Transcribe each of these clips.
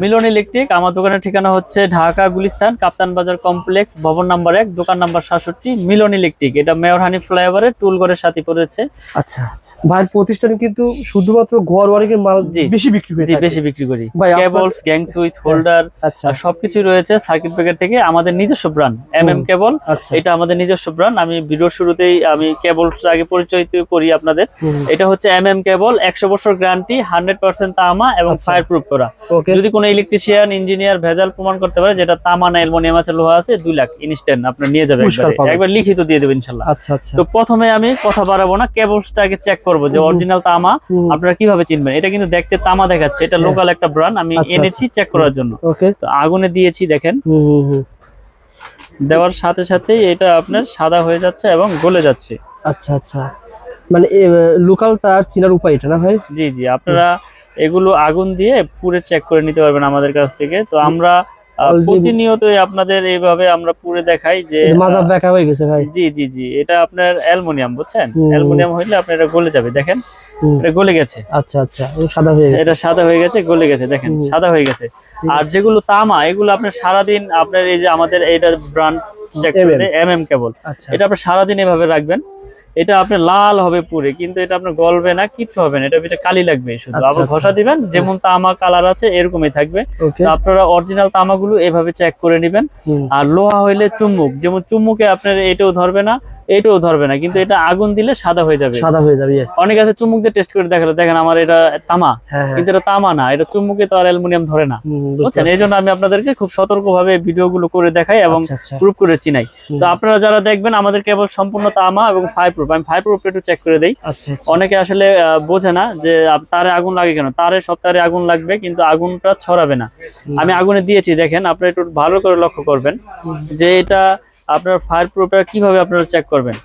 মিলন electric. আমার দোকানের ঠিকানা হচ্ছে ঢাকা গুলিস্তান কাপ্তান বাজার কমপ্লেক্স, ভবন নাম্বার 1, দোকান নাম্বার 67, মিলন ইলেকট্রিক। এটা মেয়র হানি ফ্লাইওভারের টুলঘরের সাথে পড়েছে। আচ্ছা, ভাইয়ের প্রতিষ্ঠানে কিন্তু শুধুমাত্র ঘর ওয়ারিং এর মাল বেশি বিক্রি হয়ে থাকে। বেশি বিক্রি করি। কেবলস, গ্যাং সুইচ, হোল্ডার, আচ্ছা, সবকিছু রয়েছে। সার্কিট ব্রেকার থেকে আমাদের নিজস্ব ব্র্যান্ড এমএম কেবল। এটা আমাদের নিজস্ব ব্র্যান্ড। আমি ভিডিওর শুরুতেই আমি কেবলস আগে পরিচয় করি আপনাদের। এটা হচ্ছে এমএম কেবল, 100 বছর গ্যারান্টি, 100% তামা এবং ফায়ার প্রুফ করা। যদি কোনো ইলেকট্রিশিয়ান, ইঞ্জিনিয়ার ভেজাল প্রমাণ করতে পারে যেটা তামা না অ্যালুমিনিয়াম আছে, লোহা আছে, 2 লাখ ইনস্ট্যান্ট আপনার নিয়ে যাবেন, একবার লিখিত দিয়ে দেবেন ইনশাআল্লাহ। আচ্ছা আচ্ছা। তো প্রথমে আমি কথা বাড়াবো না, কেবলসটা আগে চেক করবো যে অরিজিনাল তামা। আপনারা কিভাবে চিনবেন? এটা কিন্তু দেখতে তামা দেখাচ্ছে, এটা লোকাল একটা ব্র্যান্ড, আমি এনেছি চেক করার জন্য। তো আগুনে দিয়েছি, দেখেন দেওয়ার সাথে সাথে এটা আপনার সাদা হয়ে যাচ্ছে এবং গলে যাচ্ছে। আচ্ছা আচ্ছা, মানে লোকাল তার চিনার উপায় এটা না ভাই? জি জি, আপনারা এগুলো আগুন দিয়ে পুরে চেক করে নিতে পারবেন আমাদের কাছ থেকে। তো আমরা প্রতিনিয়ত আপনাদের এইভাবে আমরা পুরে দেখাই যে মাজা বেঁকা হয়ে গেছে ভাই। জি জি জি, এটা আপনার অ্যালুমিনিয়াম, বুঝছেন? অ্যালুমিনিয়াম হইলে আপনার এটা গলে যাবে, দেখেন এটা গলে গেছে। আচ্ছা আচ্ছা, সাদা হয়ে গেছে, এটা সাদা হয়ে গেছে, গলে গেছে, দেখেন সাদা হয়ে গেছে। আর যেগুলো তামা, এগুলো আপনার সারাদিন আপনার এই যে আমাদের এইটার ব্র্যান্ড এমএম কেবল, এটা আপনি সারাদিন এভাবে রাখবেন। এটা আপনার লাল হবে পুরে, কিন্তু এটা আপনার গলবে না, কিচ্ছু হবে না, এটা কালি লাগবে শুধু। আবার ঘষা দিবেন, যেমন তামা কালার আছে এরকমই থাকবে। তো আপনারা অরিজিনাল তামাগুলো এভাবে চেক করে নেবেন। আর লোহা হইলে চুম্বুক, যেমন চুম্বুকে আপনার এটাও ধরবে না, এটাও ধরবে না, কিন্তু এটা আগুন দিলে সাদা হয়ে যাবে। সাদা হয়ে যাবে। অনেক আছে চুম্বুক দিয়ে টেস্ট করে দেখালো, দেখেন আমার এটা তামা, কিন্তু এটা তামা না, এটা চুম্বুকে তো আর অ্যালুমিনিয়াম ধরে না, বুঝছেন? এই জন্য আমি আপনাদেরকে খুব সতর্কভাবে ভিডিওগুলো করে দেখাই এবং প্রুফ করে চিনাই। তো আপনারা যারা দেখবেন আমাদের কেবল সম্পূর্ণ তামা এবং ফায়ার প্রুফ, আমি ফায়ার প্রুফ একটু চেক করে দেই। অনেকে আসলে বোঝে না যে তারে আগুন লাগে কেন, তারে সব তারে আগুন লাগবে কিন্তু আগুনটা ছড়াবে না। আমি আগুনে দিয়েছি, দেখেন আপনারা একটু ভালো করে লক্ষ্য করবেন যে এটা আপনার ফায়ার প্রুফটা কিভাবে আপনারা চেক করবেন।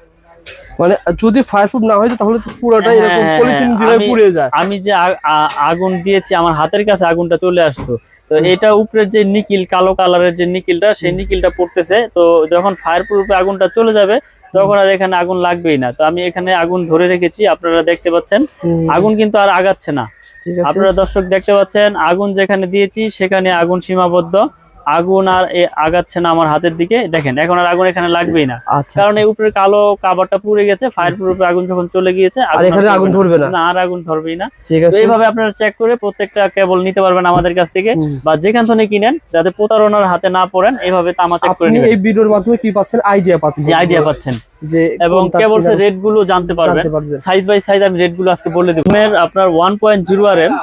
মানে যদি ফায়ার প্রুফ না হয় তাহলে তো পুরোটাই এরকম পলিথিন যেভাবে পুড়ে যায়। আমি যে আগুন দিয়েছি আমার হাতের কাছে আগুনটা চলে আসতো, তো এটা উপরের যে নিকিল, কালো কালারের যে নিকিলটা, সেই নিকিলটা পড়তেছে। তো যখন ফায়ার প্রুফে আগুনটা চলে যাবে তখন আর এখানে আগুন লাগবেই না। তো আমি এখানে আগুন ধরে রেখেছি, আপনারা দেখতে পাচ্ছেন আগুন কিন্তু আর আগাচ্ছে না। আপনারা দর্শক দেখতে পাচ্ছেন আগুন যেখানে দিয়েছি সেখানে আগুন সীমাবদ্ধ, আগুন আর আগাচ্ছে না আমার হাতের দিকে। দেখেন এখন আর আগুন এখানে লাগবেই না, কারণ এই উপরে কালো কাভারটা পুড়ে গেছে। ফায়ার প্রুফে আগুন যখন চলে গিয়েছে আর এখানে আগুন ধরবে না, আর আগুন ধরবেই না। তো এইভাবে আপনারা চেক করে প্রত্যেকটা কেবল নিতে পারবেন আমাদের কাছ থেকে, বা যেখান থেকে কিনেন, যাতে প্রতারণার হাতে না পড়েন। এইভাবে তামা চেক করে নিবেন। এই ভিডিওর মাধ্যমে কি পাচ্ছেন? আইডিয়া পাচ্ছেন, আইডিয়া পাচ্ছেন এবং কেবলসের রেট গুলো জানতে পারবেন। সাইজ বাই সাইজ আমি রেট গুলো আজকে বলে দেব। আপনার 1.0 RM,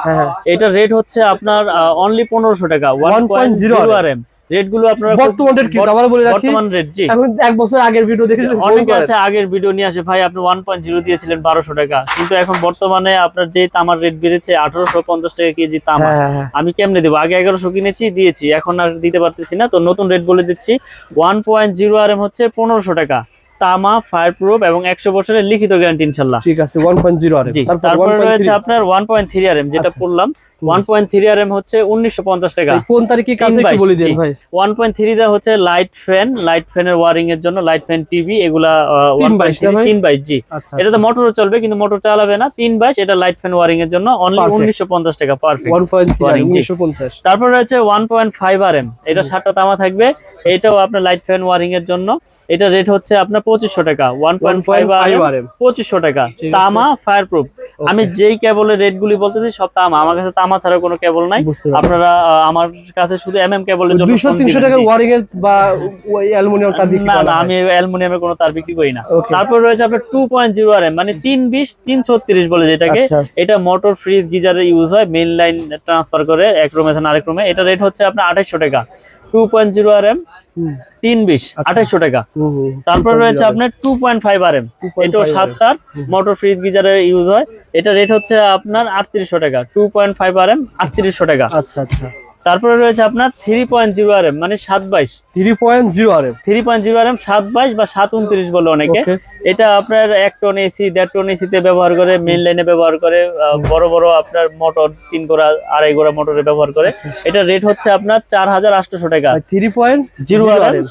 এটা রেট হচ্ছে আপনার অনলি 1500 টাকা। 1.0 RM রেট গুলো আপনারা বর্তমান রেট কি আবার বলে রাখি? বর্তমান রেট জি, এখন এক বছর আগের ভিডিও দেখেছেন, অনেকে আছে আগের ভিডিও নিয়ে আসে, ভাই আপনি 1.0 দিয়েছিলেন 1200 টাকা, কিন্তু এখন বর্তমানে আপনার যে তামার রেট বেড়েছে 1850 টাকা কেজি তামা। আমি কেমনে দেবো? আগে 1100 কিনেছি, দিয়েছি, এখন আর দিতে পারতেছি না। তো নতুন রেট বলে দিচ্ছি, 1.0 RM হচ্ছে 1500 টাকা, তামা, ফায়ার প্রুফ এবং 100 বছরের লিখিত গ্যারান্টি ইনশাআল্লাহ। ঠিক আছে, 1.0 RM। তারপরে রয়েছে আপনার 1.3 RM, যেটা পড়লাম 1.3 RM হচ্ছে 1950 টাকা। কোন তারিখে কাজ একটু বলে দেন ভাই। 1.3 দা হচ্ছে লাইট ফ্যানের ওয়্যারিং এর জন্য, লাইট ফ্যান, টিভি, এগুলা 322 জি। এটা তো মোটরও চলবে কিন্তু মোটর চালাবে না, 322, এটা লাইট ফ্যান ওয়্যারিং এর জন্য অনলি 1950 টাকা পারফেক্ট 1950। তারপর রয়েছে 1.5 RM, এটা 7টা তামা থাকবে, এটাও আপনার লাইট ফ্যান ওয়্যারিং এর জন্য। এটা রেট হচ্ছে আপনার 2500 টাকা। 1.5 RM 2500 টাকা, তামা, ফায়ার প্রুফ। আমি যেই কেবলের রেট গুলি বলতেছি সব তামা, আমার কাছে তামা ছাড়া কোনো কেবল নাই। আপনারা আমার কাছে শুধু এমএম কেবলের জন্য 200-300 টাকা ওয়্যারিং এর বা অ্যালুমিনিয়াম তার বিক্রি না, আমি অ্যালুমিনিয়ামের কোনো তার বিক্রি করি না। তারপর রয়েছে আপনার 2.0 RM, মানে 320 336 বলে যেটাকে, এটা মোটর, ফ্রিজ, গিজারে ইউজ হয়, মেইন লাইন ট্রান্সফার করে এক রুমে থেকে আরেক রুমে। এটা রেট হচ্ছে আপনার 2800 টাকা। 2.0 RM 320 2800 টাকা। তারপর রয়েছে আপনার 2.5 RM, এটাও 7 তার, মোটর, ফ্রিজ, গিজারে ইউজ হয়, এটা রেট হচ্ছে আপনার 3800 টাকা। 2.5 RM 3800 টাকা। আচ্ছা আচ্ছা। তারপরে রয়েছে আপনার 3.0 RM, মানে 722 3.0 RM 722 বা 729 বলে অনেকে। এটা আপনার 1 টন এসি 1.5 টন এসিতে ব্যবহার করে, মেইন লাইনে ব্যবহার করে, বড় বড় আপনার মোটর 3 গোড়া 2.5 গোড়া মোটরে ব্যবহার করে। এটা রেট হচ্ছে আপনার 4800 টাকা। 3.0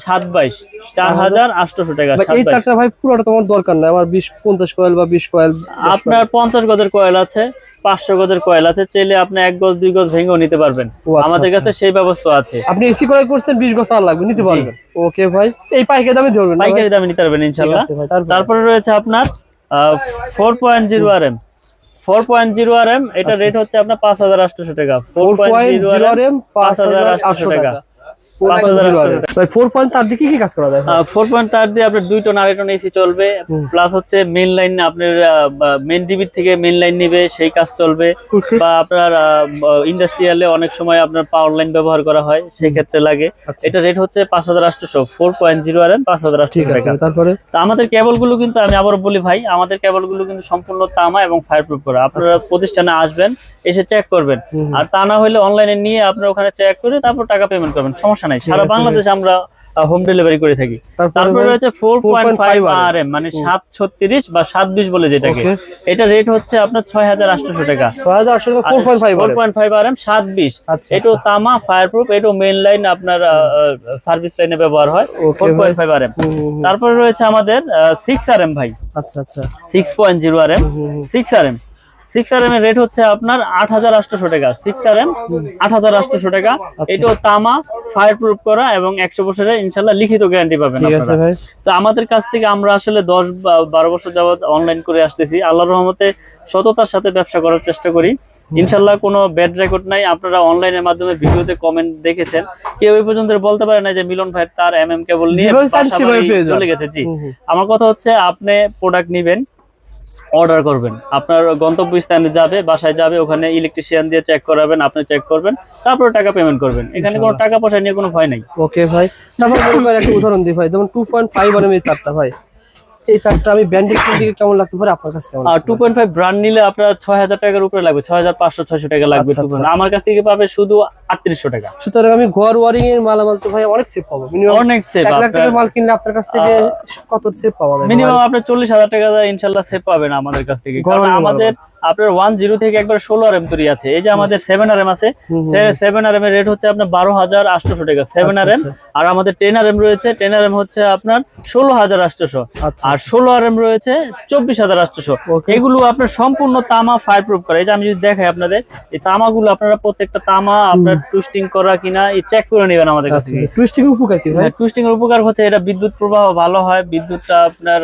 722 4800 টাকা। এই তারটা ভাই পুরোটা তোমার দরকার না, আমার 20-50 কয়েল বা 20 কয়েল আপনার 50 গজের কয়েল আছে, 500 গজের কয়েল আছে, চাইলে আপনি 1 গজ 2 গজ ভেঙেও নিতে পারবেন। আমাদের কাছে সেই ব্যবস্থা আছে। আপনি এসি ক্রয় করছেন 20 গজ তার লাগবে, নিতে পারবেন। ওকে ভাই, এই পাইকারি দামে ধরবেন, পাইকারি দামে নিতে পারবেন ইনশাআল্লাহ। তারপরে রয়েছে আপনার 4.0 RM 4.0 RM, এটা রেট হচ্ছে আপনার 5800 টাকা। 4.0 RM 5800 টাকা। 4 পয়েন্ট তার দিয়ে কি কাজ করা যায়? 4 পয়েন্ট তার দিয়ে আপনার 2 টন 2.5 টন এসি চলবে, প্লাস হচ্ছে মেইন লাইন আপনার মেইন ডিবি থেকে মেইন লাইন নিবে, সেই কাজ চলবে। বা আপনার ইন্ডাস্ট্রিয়ালে অনেক সময় আপনার পাওয়ার লাইন ব্যবহার করা হয়, সেই ক্ষেত্রে লাগে। এটা রেট হচ্ছে 5800, 4.0 RM 5800 টাকা। তারপরে তো আমাদের কেবল গুলো কিন্তু আমি আবারও বলি ভাই, আমাদের কেবল গুলো কিন্তু সম্পূর্ণ তামা এবং ফায়ারপ্রুফ করা। আপনারা প্রতিষ্ঠানে আসবেন, এসে চেক করবেন, আর তা না হলে অনলাইনে নিয়ে আপনারা ওখানে চেক করে তারপর টাকা পেমেন্ট করবেন, সমস্যা নাই। সারা বাংলাদেশে আমরা হোম ডেলিভারি করে থাকি। তারপরে রয়েছে 4.5 RM, মানে 736 বা 720 বলে যেটাকে। এটা রেট হচ্ছে আপনার 6800 টাকা। 6800 টাকা 4.5 RM 720। এটা তামা ফায়ারপ্রুফ, এটা মেইন লাইন আপনার সার্ভিস লাইনে ব্যবহার হয়। 4.5 RM। তারপরে রয়েছে আমাদের 6 RM ভাই। আচ্ছা আচ্ছা, 6.0 RM 6 RM 6 RM এর রেট হচ্ছে আপনার 8800 টাকা। 6 RM 8800 টাকা। এটাও তামা ফায়ারপ্রুফ করা এবং 100 বছরের ইনশাআল্লাহ লিখিত গ্যারান্টি পাবেন আপনারা। তো আমাদের কাছ থেকে আমরা আসলে 10-12 বছর যাবত অনলাইন করে আসতেছি। আল্লাহর রহমতে সততার সাথে ব্যবসা করার চেষ্টা করি ইনশাআল্লাহ। কোনো ব্যাড রেকর্ড নাই। আপনারা অনলাইনের মাধ্যমে ভিডিওতে কমেন্ট দেখেছেন, কেউ এই পর্যন্ত বলতে পারে না যে মিলন ভাই তার MM কেবল নিয়ে চলে গেছে। জি, আমার কথা হচ্ছে আপনি প্রোডাক্ট নেবেন, অর্ডার করবেন, আপনার গন্তব্য স্থানে যাবে, বাসায় যাবে, ওখানে ইলেকট্রিশিয়ান দিয়ে চেক করাবেন, আপনি চেক করবেন, তারপর টাকা পেমেন্ট করবেন। এখানে কোনো টাকা পয়সা নিয়ে কোনো ভয় নাই। ওকে ভাই, তারপর একটা উদাহরণ দিই ভাই, যেমন 2.5 RM এর তারটা ভাই, এই তারটা আমি ব্র্যান্ডের দিকে কেমন লাগতে পারে আপনার কাছে? কেমন? 2.5 ব্র্যান্ড নিলে আপনার 6000 টাকার উপরে লাগবে, 6500-600 টাকা লাগবে। আমার কাছ থেকে পাবে শুধু 3800 টাকা। সুতরাং আমি ঘর ওয়ারিং এর মালামাল তো ভাই অনেক সেভ পাবো। মিনিমাম অনেক সেভ। 1 লাখ টাকার মাল কিনলে আপনার কাছ থেকে কত সেভ পাওয়া যাবে? মিনিমাম আপনার 40,000 টাকা ইনশাআল্লাহ সেভ পাবেন আমাদের কাছ থেকে। কারণ আমাদের আপনার 10 থেকে একবার 16 RM তৈরি আছে। এই যে আমাদের 7 RM আছে, 7 RM এর রেট হচ্ছে আপনার 12800 টাকা 7 RM। আর আমাদের 10 RM রয়েছে, 10 RM হচ্ছে আপনার 16800। আর 16 RM রয়েছে 24800। এগুলো আপনার সম্পূর্ণ তামা ফায়ারপ্রুফ করা। এই যে আমি যদি দেখাই আপনাদের, এই তামাগুলো আপনারা প্রত্যেকটা তামা আপনার টুইস্টিং করা কিনা এই চেক করে নেবেন আমাদের কাছে। টুইস্টিং এর উপকার কি ভাই? টুইস্টিং এর উপকার হচ্ছে এটা বিদ্যুৎ প্রবাহ ভালো হয়, বিদ্যুৎটা আপনার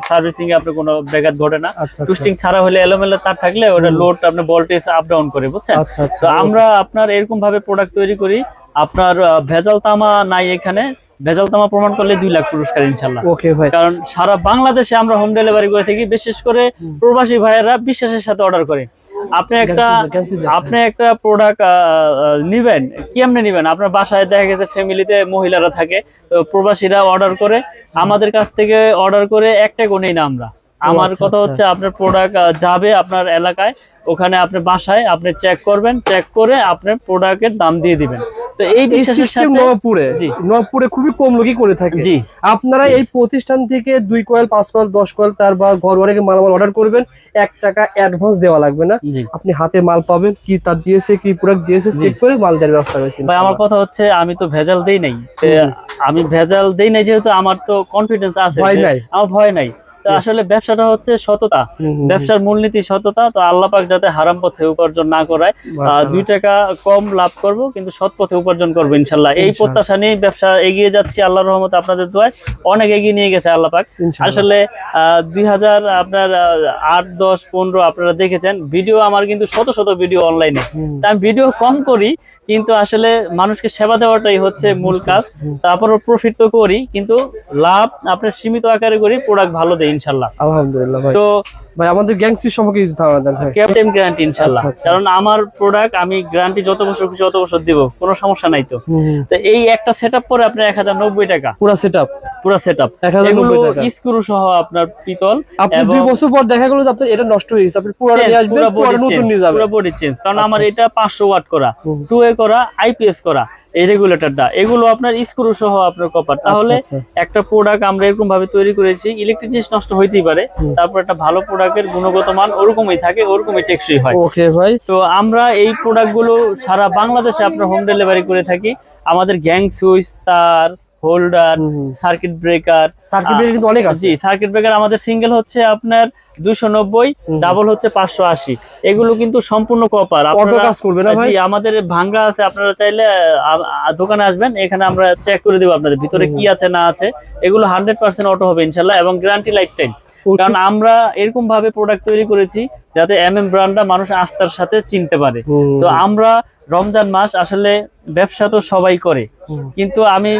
সার্ভিসিং এ আপনার কোনো ব্যাঘাত ঘটে না। টুইস্টিং ছাড়া হলে এলোমেলো তার থাকলে ওটা লোড আপনার ভোল্টেজ আপ ডাউন করে, বুঝছেন? তো আমরা আপনার এরকম ভাবে প্রোডাক্ট তৈরি করি। আপনার ভেজাল তামা নাই এখানে, ভেজাল তামা প্রমাণ করলে 2 লাখ পুরস্কার ইনশাআল্লাহ। ওকে ভাই, কারণ সারা বাংলাদেশে আমরা হোম ডেলিভারি করে থাকি, বিশেষ করে প্রবাসী ভাইয়েরা বিশ্বাসের সাথে অর্ডার করে। আপনি একটা প্রোডাক্ট নিবেন, কেমনে নিবেন? আপনার বাসায় দেখা গেছে ফ্যামিলিতে মহিলারা থাকে, তো প্রবাসীরা অর্ডার করে আমাদের কাছ থেকে, অর্ডার করে একটা কোনেই না আমরা। আমার কথা হচ্ছে আপনার প্রোডাক্ট যাবে আপনার এলাকায়, ওখানে আপনি বাসায় আপনি চেক করবেন, চেক করে আপনার প্রোডাক্টের দাম দিয়ে দিবেন। তো এই বিশ্বাসের সাথে নবপুরে খুবই কম লোকই করে থাকে। আপনারা এই প্রতিষ্ঠান থেকে 2 কয়েল 5 কয়েল 10 কয়েল তার বা ঘর ওয়ারিং মালামাল অর্ডার করবেন, 1 টাকা অ্যাডভান্স দেওয়া লাগবে না। আপনি হাতে মাল পাবেন, কি তার দিয়েছে কি প্রোডাক্ট দিয়েছে চেক করে মাল দেওয়ার ব্যবস্থা রয়েছে। ভাই আমার কথা হচ্ছে আমি তো ভেজাল দেই নাই, আমি ভেজাল দেই নাই যেহেতু আমার তো কনফিডেন্স আছে, আমার ভয় নাই। আসলে ব্যবসাটা হচ্ছে সততা, ব্যবসার মূলনীতি সততা। তো আল্লাহ পাক যাতে হারাম পথে উপার্জন না করায়, 2 টাকা কম লাভ করব কিন্তু সৎ পথে উপার্জন করবো ইনশাল্লাহ। এই প্রত্যাশা নিয়ে ব্যবসা এগিয়ে যাচ্ছি আল্লাহর রহমতে। আপনাদের দোয়ায় অনেক এগিয়ে নিয়ে গেছে আল্লাহ পাক। আসলে 2008, 10, 15 আপনারা দেখেছেন ভিডিও আমার, কিন্তু শত শত ভিডিও অনলাইনে। আমি ভিডিও কম করি, কিন্তু আসলে মানুষকে সেবা দেওয়াটাই হচ্ছে মূল কাজ। তারপরও প্রফিট তো করি, কিন্তু লাভ আপনার সীমিত আকারে করি, প্রোডাক্ট ভালো দেয় ইনশাল্লাহ। আলহামদুলিল্লাহ ভাই। তো ভাই আমাদের গ্যাংসি সম্পর্কে ধারণা দেন ভাই। ক্যাপ্টেন গ্যারান্টি ইনশাআল্লাহ। কারণ আমার প্রোডাক্ট আমি গ্যারান্টি যত বছর খুশি তত বছর দিব, কোনো সমস্যা নাই। তো এই একটা সেটআপ পরে আপনার 1090 টাকা পুরো সেটআপ। এগুলো স্ক্রু সহ আপনার পিতল। আপনি 2 বছর পর দেখা গেল যে আপনার এটা নষ্ট হয়ে গেছে, আপনি পুরোটা নিয়ে আসবেন, পুরো নতুন নিয়ে যাবেন। পুরো বডি চেঞ্জ। কারণ আমার এটা 500 ওয়াট করা, 2A করা, IPS করা। এই রেগুলেটরটা, এগুলো আপনার স্ক্রু সহ আপনার কপার। তাহলে একটা প্রোডাক্ট আমরা এরকম ভাবে তৈরি করেছি, ইলেকট্রিক জিনিস নষ্ট হইতেই পারে, তারপর একটা ভালো প্রোডাক্টের গুণগত মান ওরকমই থাকে, ওরকমই টেকসই হয়। ওকে ভাই, তো আমরা এই প্রোডাক্ট গুলো সারা বাংলাদেশে আপনার হোম ডেলিভারি করে থাকি। আমাদের গ্যাং সুইচ, তার, হোল্ডার, সার্কিট ব্রেকার কিন্তু অনেক আছে। জি, সার্কিট ব্রেকার আমাদের সিঙ্গেল হচ্ছে আপনার 290, ডাবল হচ্ছে 580। এগুলো কিন্তু সম্পূর্ণ কপার। অটো কাজ করবে না ভাই? জি, আমাদের ভাঙ্গা আছে, আপনারা চাইলে দোকানে আসবেন, এখানে আমরা চেক করে দেব আপনাদের ভিতরে কি আছে না আছে। এগুলো 100% অটো হবে ইনশাআল্লাহ, এবং গ্যারান্টি লাইফ টাইম। কারণ আমরা এরকম ভাবে প্রোডাক্ট তৈরি করেছি যাতে ব্র্যান্ডটা মানুষ আস্থার সাথে চিনতে পারে। তো আমরা রমজান মাস আসলে ব্যবসা তো সবাই করে, কিন্তু আমি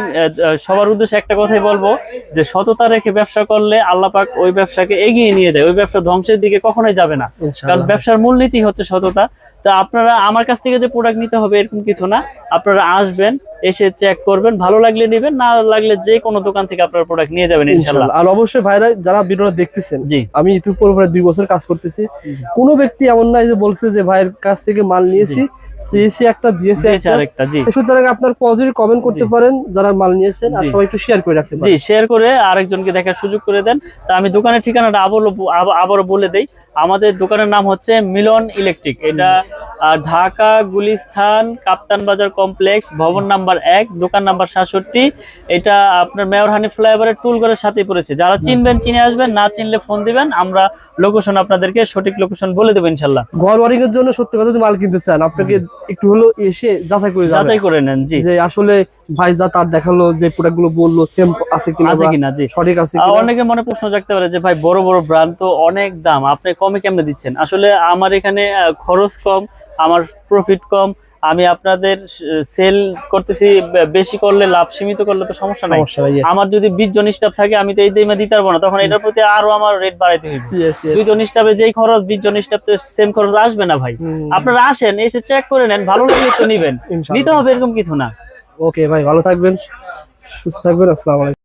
সবার উদ্দেশ্যে একটা কথাই বলবো যে সততা রেখে ব্যবসা করলে আল্লাহ পাক ওই ব্যবসাকে এগিয়ে নিয়ে যায়, ওই ব্যবসা ধ্বংসের দিকে কখনোই যাবে না। কারণ ব্যবসার মূলনীতি হচ্ছে সততা। তো আপনারা আমার কাছ থেকে যে প্রোডাক্ট নিতে হবে এরকম কিছু না, আপনারা আসবেন, এসে চেক করবেন, ভালো লাগলে নেবেন, না লাগলে যে কোনো দোকান থেকে আপনারা প্রোডাক্ট নিয়ে যাবেন ইনশাআল্লাহ। আর অবশ্যই ভাইরা যারা ভিডিওটা দেখতেছেন, আমি ইউটিউব পরে 2 বছর কাজ করতেছি, কোনো ব্যক্তি এমন নাই যে বলছে যে ভাইয়ের কাছ থেকে মাল নিয়েছি, সিএসি একটা দিয়েছে আরেকটা। জি, সুতরাং আপনার পজিটিভ কমেন্ট করতে পারেন যারা মাল নিয়েছেন, আর সবাই একটু শেয়ার করে রাখতে পারেন। জি, শেয়ার করে আরেকজনকে দেখার সুযোগ করে দেন। তা আমি দোকানের ঠিকানাটা আবারও বলে দেই। আমাদের দোকানের নাম হচ্ছে মিলন ইলেকট্রিক। এটা ঢাকা গুলিস্তান কাপ্তান বাজার কমপ্লেক্স, ভবন নাম্বার 1, দোকান নাম্বার 67। এটা আপনার মেয়র হানি ফ্লাইওভারের টুলঘরের সাথেই পড়েছে। যারা চিনবেন চিনে আসবেন, না চিনলে ফোন দিবেন, আমরা লোকেশন আপনাদেরকে সঠিক লোকেশন বলে দেবো ইনশাআল্লাহ। ঘর ওয়ারিং এর জন্য সত্যি কথা, যদি মাল কিনতে চান আপনাকে একটু হলো এসে যাচাই করে নেন। জি, যে আসলে ভাই যা তার দেখালো, যে প্রোডাক্ট গুলো বললো সেম আছে কিনা, জি সঠিক আছে কিনা। অনেকে মনে প্রশ্ন জাগতে পারে যে ভাই বড় বড় ব্র্যান্ড তো অনেক দাম, আপনি কমে কেমনে দিচ্ছেন? আসলে আমার এখানে খরচ কম, আমার প্রফিট কম, আমি আপনাদের সেল করতেছি, বেশি করলে লাভ, সীমিত করলে তো সমস্যা নাই। আমার যদি 20 জন স্টাফ থাকে, আমি তো এই দামে দিতে পারবো না, তখন এটার প্রতি আরো আমার রেট বাড়াইতে হবে। 2 জন স্টাফে যেই খরচ, 20 জন স্টাফে সেম খরচ আসবে না ভাই। আপনারা আসেন, এসে চেক করে নেন, ভালো লাগলে তো নিবেন, নিতে হবে এরকম কিছু না। ওকে ভাই, ভালো থাকবেন, সুস্থ থাকবেন, আসসালামু আলাইকুম।